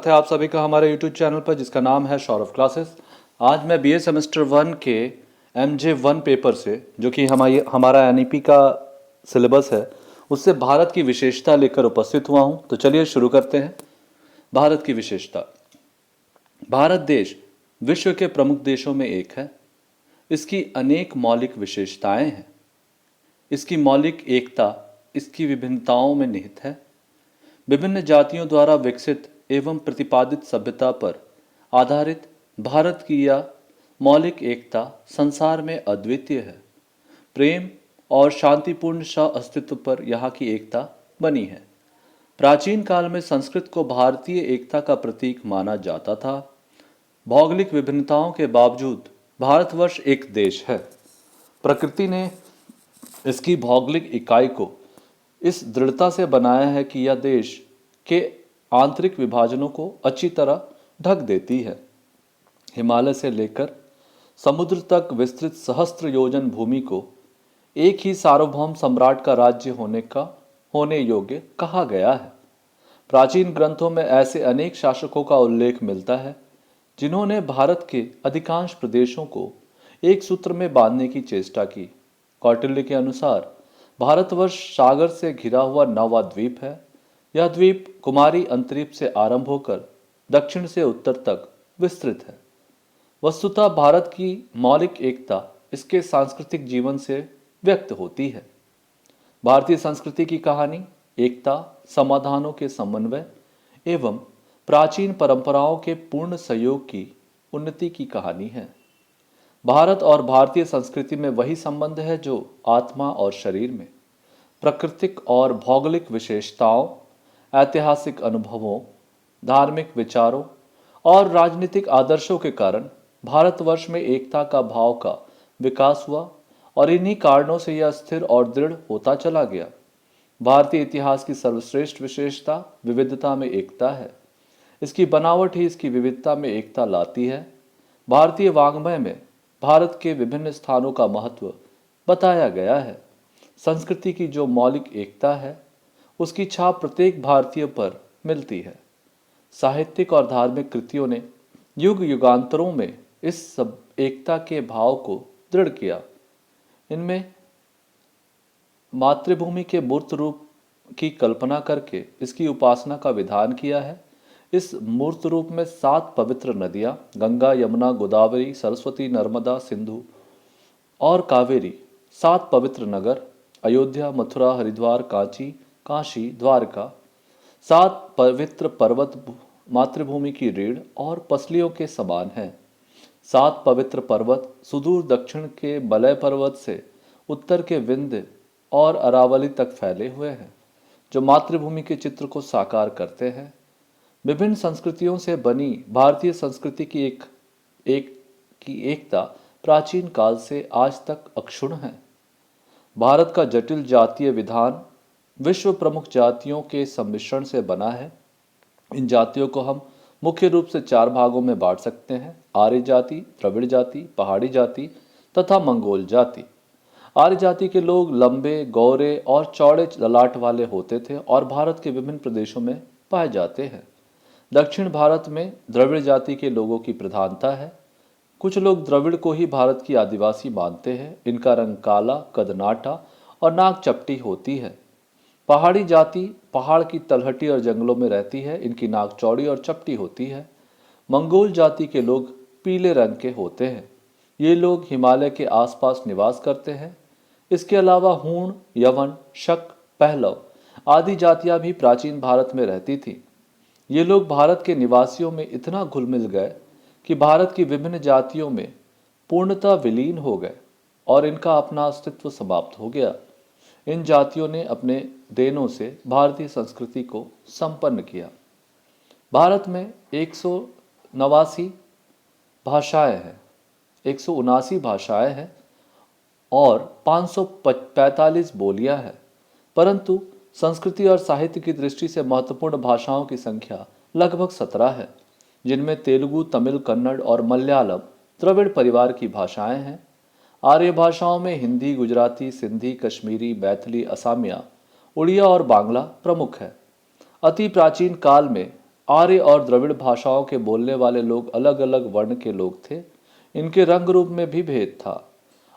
स्वागत है आप सभी का हमारे YouTube चैनल पर जिसका नाम है सौरभ क्लासेस। आज मैं बीए सेमेस्टर 1 के MJ1 पेपर से, जो कि हमारा NEP का सिलेबस है, उससे भारत की विशेषता लेकर उपस्थित हुआ हूं। तो चलिए शुरू करते हैं। भारत की विशेषता। भारत देश विश्व के प्रमुख देशों में एक है। इसकी अनेक मौलिक विशेषताएं हैं। इसकी मौलिक एकता इसकी विभिन्नताओं में निहित है। विभिन्न जातियों द्वारा विकसित एवं प्रतिपादित सभ्यता पर आधारित भारत की यह मौलिक एकता संसार में अद्वितीय है। प्रेम और शांतिपूर्ण सह अस्तित्व पर यहाँ की एकता बनी है। प्राचीन काल में संस्कृत को भारतीय एकता का प्रतीक माना जाता था। भौगोलिक विभिन्नताओं के बावजूद भारतवर्ष एक देश है। प्रकृति ने इसकी भौगोलिक इकाई को इस दृढ़ता से बनाया है कि यह देश के आंतरिक विभाजनों को अच्छी तरह ढक देती है। हिमालय से लेकर समुद्र तक विस्तृत सहस्त्र योजन भूमि को एक ही सार्वभौम सम्राट का राज्य होने योग्य कहा गया है। प्राचीन ग्रंथों में ऐसे अनेक शासकों का उल्लेख मिलता है जिन्होंने भारत के अधिकांश प्रदेशों को एक सूत्र में बांधने की चेष्टा की। कौटिल्य के अनुसार भारतवर्ष सागर से घिरा हुआ नौवा द्वीप है। यह द्वीप कुमारी अंतरीप से आरंभ होकर दक्षिण से उत्तर तक विस्तृत है। वस्तुतः भारत की मौलिक एकता इसके सांस्कृतिक जीवन से व्यक्त होती है। भारतीय संस्कृति की कहानी एकता, समाधानों के समन्वय एवं प्राचीन परंपराओं के पूर्ण सहयोग की उन्नति की कहानी है। भारत और भारतीय संस्कृति में वही संबंध है जो आत्मा और शरीर में, प्राकृतिक और भौगोलिक विशेषताओं, ऐतिहासिक अनुभवों, धार्मिक विचारों और राजनीतिक आदर्शों के कारण भारतवर्ष में एकता का भाव का विकास हुआ और इन्हीं कारणों से यह स्थिर और दृढ़ होता चला गया। भारतीय इतिहास की सर्वश्रेष्ठ विशेषता विविधता में एकता है। इसकी बनावट ही इसकी विविधता में एकता लाती है। भारतीय वाङ्मय में भारत के विभिन्न स्थानों का महत्व बताया गया है। संस्कृति की जो मौलिक एकता है उसकी छाप प्रत्येक भारतीय पर मिलती है। साहित्यिक और धार्मिक कृतियों ने युग युगांतरों में इस सब एकता के भाव को दृढ़ किया। इनमें मातृभूमि के मूर्त रूप की कल्पना करके इसकी उपासना का विधान किया है। इस मूर्त रूप में 7 पवित्र नदियां गंगा, यमुना, गोदावरी, सरस्वती, नर्मदा, सिंधु और कावेरी, 7 पवित्र नगर अयोध्या, मथुरा, हरिद्वार, काशी, द्वारका, 7 पवित्र पर्वत मातृभूमि की रीढ़ और पसलियों के समान हैं। 7 पवित्र पर्वत सुदूर दक्षिण के मलय पर्वत से उत्तर के विंध्य और अरावली तक फैले हुए हैं, जो मातृभूमि के चित्र को साकार करते हैं। विभिन्न संस्कृतियों से बनी भारतीय संस्कृति की एकता प्राचीन काल से आज तक अक्षुण्ण है। भारत का जटिल जातीय विधान विश्व प्रमुख जातियों के सम्मिश्रण से बना है। इन जातियों को हम मुख्य रूप से 4 भागों में बांट सकते हैं: आर्य जाति, द्रविड़ जाति, पहाड़ी जाति तथा मंगोल जाति। आर्य जाति के लोग लंबे, गौरे और चौड़े ललाट वाले होते थे और भारत के विभिन्न प्रदेशों में पाए जाते हैं। दक्षिण भारत में द्रविड़ जाति के लोगों की प्रधानता है। कुछ लोग द्रविड़ को ही भारत की आदिवासी मानते हैं। इनका रंग काला, कद नाटा और नाक चपटी होती है। पहाड़ी जाति पहाड़ की तलहटी और जंगलों में रहती है। इनकी नाक चौड़ी और चपटी होती है। मंगोल जाति के लोग पीले रंग के होते हैं। ये लोग हिमालय के आसपास निवास करते हैं। इसके अलावा हूण, यवन, शक, पहलव आदि जातियां भी प्राचीन भारत में रहती थीं। ये लोग भारत के निवासियों में इतना घुल मिल गए कि भारत की विभिन्न जातियों में पूर्णतः विलीन हो गए और इनका अपना अस्तित्व समाप्त हो गया। इन जातियों ने अपने देनों से भारतीय संस्कृति को संपन्न किया। भारत में 179 भाषाएं हैं 179 भाषाएं हैं और 545 बोलियां हैं, परंतु संस्कृति और साहित्य की दृष्टि से महत्वपूर्ण भाषाओं की संख्या लगभग 17 है, जिनमें तेलुगु, तमिल, कन्नड़ और मलयालम द्रविड़ परिवार की भाषाएं हैं। आर्य भाषाओं में हिंदी, गुजराती, सिंधी, कश्मीरी, मैथिली, असमिया, उड़िया और बांग्ला प्रमुख है। अति प्राचीन काल में आर्य और द्रविड़ भाषाओं के बोलने वाले लोग अलग अलग वर्ण के लोग थे। इनके रंग रूप में भी भेद था।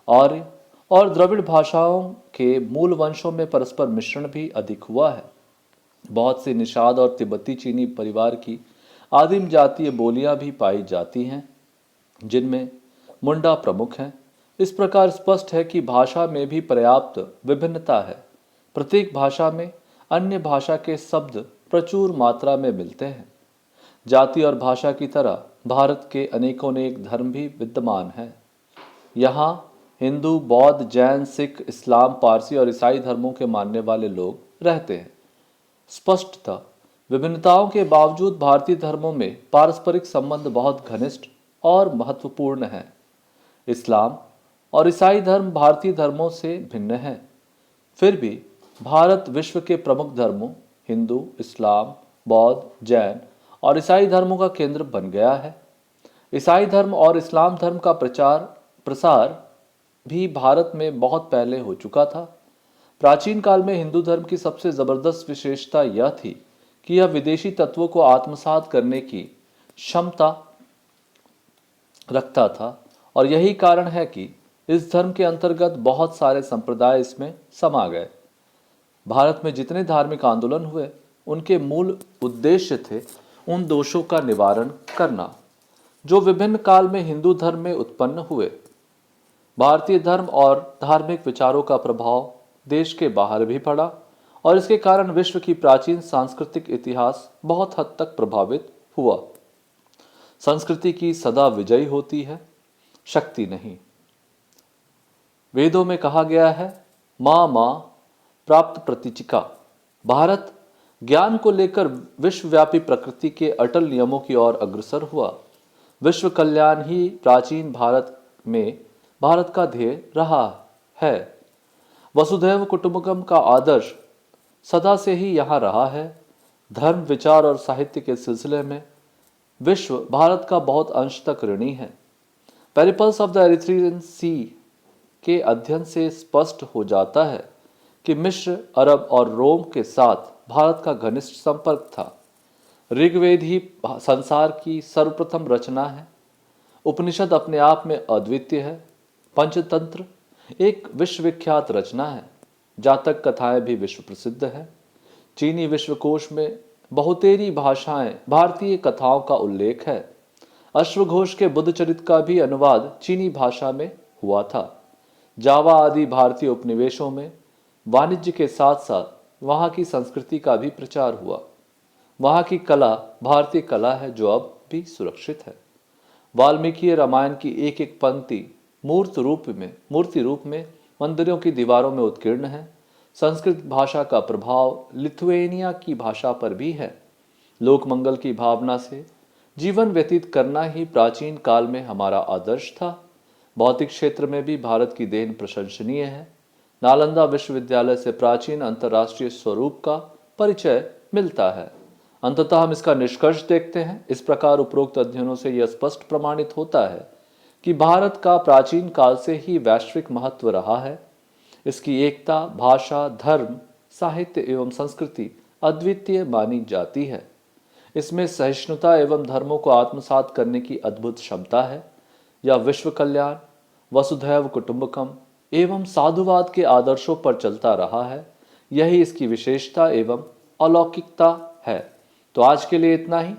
आर्य और द्रविड़ भाषाओं के मूल वंशों में परस्पर मिश्रण भी अधिक हुआ है। बहुत सी निषाद और तिब्बती चीनी परिवार की आदिम जातीय बोलियां भी पाई जाती हैं, जिनमें मुंडा प्रमुख हैं। इस प्रकार स्पष्ट है कि भाषा में भी पर्याप्त विभिन्नता है। प्रत्येक भाषा में अन्य भाषा के शब्द प्रचुर मात्रा में मिलते हैं। जाति और भाषा की तरह भारत के अनेकोनेक धर्म भी विद्यमान हैं। यहाँ हिंदू, बौद्ध, जैन, सिख, इस्लाम, पारसी और ईसाई धर्मों के मानने वाले लोग रहते हैं। स्पष्टतः विभिन्नताओं के बावजूद भारतीय धर्मों में पारस्परिक संबंध बहुत घनिष्ठ और महत्वपूर्ण हैं। इस्लाम और ईसाई धर्म भारतीय धर्मों से भिन्न हैं। फिर भी भारत विश्व के प्रमुख धर्मों हिंदू, इस्लाम, बौद्ध, जैन और ईसाई धर्मों का केंद्र बन गया है। ईसाई धर्म और इस्लाम धर्म का प्रसार भी भारत में बहुत पहले हो चुका था। प्राचीन काल में हिंदू धर्म की सबसे जबरदस्त विशेषता यह थी कि यह विदेशी तत्वों को आत्मसात करने की क्षमता रखता था, और यही कारण है कि इस धर्म के अंतर्गत बहुत सारे संप्रदाय इसमें समा गए। भारत में जितने धार्मिक आंदोलन हुए, उनके मूल उद्देश्य थे उन दोषों का निवारण करना जो विभिन्न काल में हिंदू धर्म में उत्पन्न हुए। भारतीय धर्म और धार्मिक विचारों का प्रभाव देश के बाहर भी पड़ा, और इसके कारण विश्व की प्राचीन सांस्कृतिक इतिहास बहुत हद तक प्रभावित हुआ। संस्कृति की सदा विजयी होती है, शक्ति नहीं। वेदों में कहा गया है, मां मां प्राप्त प्रतीचिका। भारत ज्ञान को लेकर विश्वव्यापी प्रकृति के अटल नियमों की ओर अग्रसर हुआ। विश्व कल्याण ही प्राचीन भारत में भारत का ध्येय रहा है। वसुधैव कुटुंबकम का आदर्श सदा से ही यहाँ रहा है। धर्म, विचार और साहित्य के सिलसिले में विश्व भारत का बहुत अंश तक ऋणी है। पेरिपल्स ऑफ द एरिथ्रियन सी के अध्ययन से स्पष्ट हो जाता है कि मिस्र, अरब और रोम के साथ भारत का घनिष्ठ संपर्क था। ऋग्वेद ही संसार की सर्वप्रथम रचना है। उपनिषद अपने आप में अद्वितीय है। पंचतंत्र एक विश्वविख्यात रचना है। जातक कथाएं भी विश्व प्रसिद्ध है। चीनी विश्वकोश में बहुतेरी भाषाएं भारतीय कथाओं का उल्लेख है। अश्वघोष के बुद्ध चरित का भी अनुवाद चीनी भाषा में हुआ था। जावा आदि भारतीय उपनिवेशों में वाणिज्य के साथ साथ वहाँ की संस्कृति का भी प्रचार हुआ। वहाँ की कला भारतीय कला है जो अब भी सुरक्षित है। वाल्मीकि रामायण की एक एक पंक्ति मूर्ति रूप में मंदिरों की दीवारों में उत्कीर्ण है। संस्कृत भाषा का प्रभाव लिथुएनिया की भाषा पर भी है। लोकमंगल की भावना से जीवन व्यतीत करना ही प्राचीन काल में हमारा आदर्श था। भौतिक क्षेत्र में भी भारत की देन प्रशंसनीय है। नालंदा विश्वविद्यालय से प्राचीन अंतर्राष्ट्रीय स्वरूप का परिचय मिलता है। अंततः हम इसका निष्कर्ष देखते हैं। इस प्रकार उपरोक्त अध्ययनों से यह स्पष्ट प्रमाणित होता है कि भारत का प्राचीन काल से ही वैश्विक महत्व रहा है। इसकी एकता, भाषा, धर्म, साहित्य एवं संस्कृति अद्वितीय मानी जाती है। इसमें सहिष्णुता एवं धर्मों को आत्मसात करने की अद्भुत क्षमता है। यह विश्व कल्याण, वसुधैव कुटुंबकम एवं साधुवाद के आदर्शों पर चलता रहा है। यही इसकी विशेषता एवं अलौकिकता है। तो आज के लिए इतना ही।